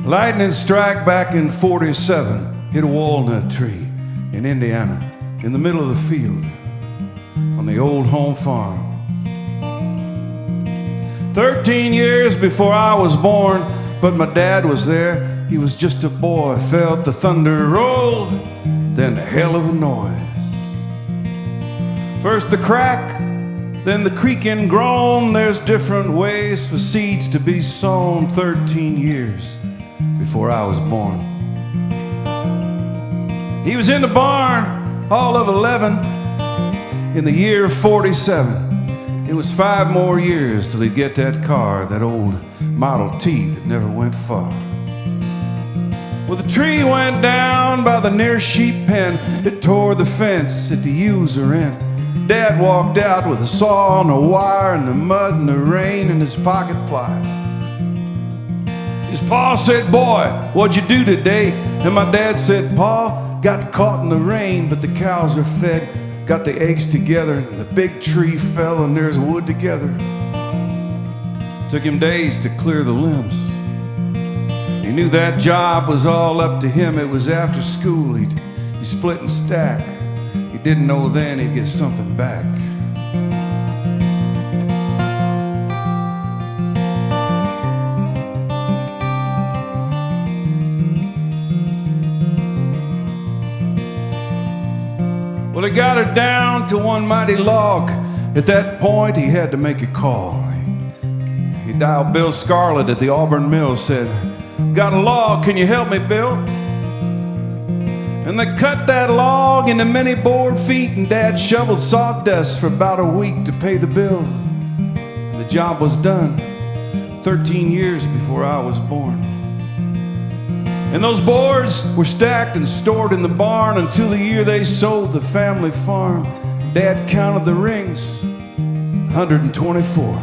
Lightning strike back in 47 hit a walnut tree in Indiana in the middle of the field on the old home farm. 13 years before I was born, but my dad was there. He was just a boy, felt the thunder roll, then the hell of a noise. First the crack, then the creaking groan. There's different ways for seeds to be sown. 13 years before I was born. He was in the barn, all of 11, in the year 47. It was 5 more years till he'd get that car, that old Model T that never went far. Well, the tree went down by the near sheep pen. It tore the fence at the user end. Dad walked out with a saw on a wire and the mud and the rain in his pocket ply. His pa said, "Boy, what'd you do today?" And my dad said, "Pa, got caught in the rain, but the cows are fed. Got the eggs together and the big tree fell and there's wood together." Took him days to clear the limbs. He knew that job was all up to him. It was after school. He'd split and stack. He didn't know then he'd get something back. Well, he got her down to one mighty log. At that point, he had to make a call. He dialed Bill Scarlett at the Auburn Mill, said, "Got a log, can you help me, Bill?" And they cut that log into many board feet, and Dad shoveled sawdust for about a week to pay the bill. And the job was done 13 years before I was born. And those boards were stacked and stored in the barn until the year they sold the family farm. Dad counted the rings, 124.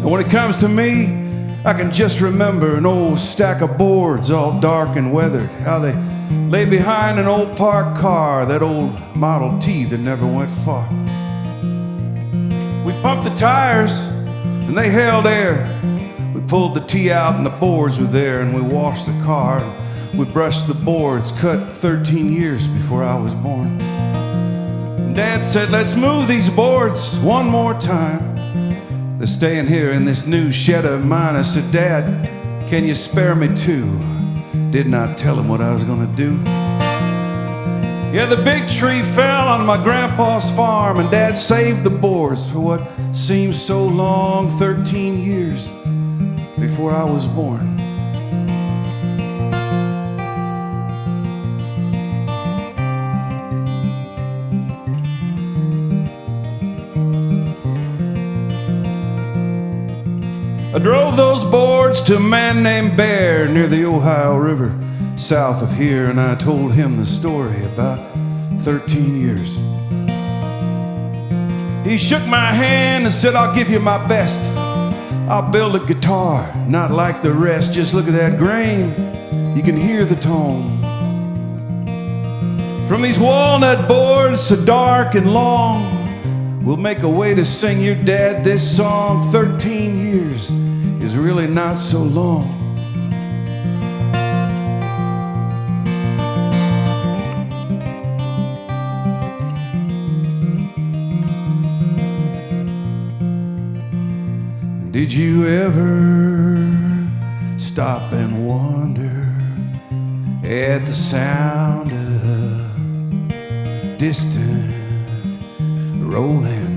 And when it comes to me, I can just remember an old stack of boards all dark and weathered, how they lay behind an old parked car, that old Model T that never went far. We pumped the tires and they held air. We pulled the T out and the boards were there, and we washed the car and we brushed the boards, cut 13 years before I was born. And Dad said, "Let's move these boards one more time. They're staying here in this new shed of mine." I said, "Dad, can you spare me 2? Did not tell him what I was gonna do. Yeah, the big tree fell on my grandpa's farm, and Dad saved the boards for what seemed so long, 13 years before I was born. I drove those boards to a man named Bear near the Ohio River, south of here, and I told him the story about 13 years. He shook my hand and said, "I'll give you my best. I'll build a guitar, not like the rest. Just look at that grain, you can hear the tone. From these walnut boards so dark and long, we'll make a way to sing your dad this song. 13 years is really not so long." Did you ever stop and wonder at the sound of distant rolling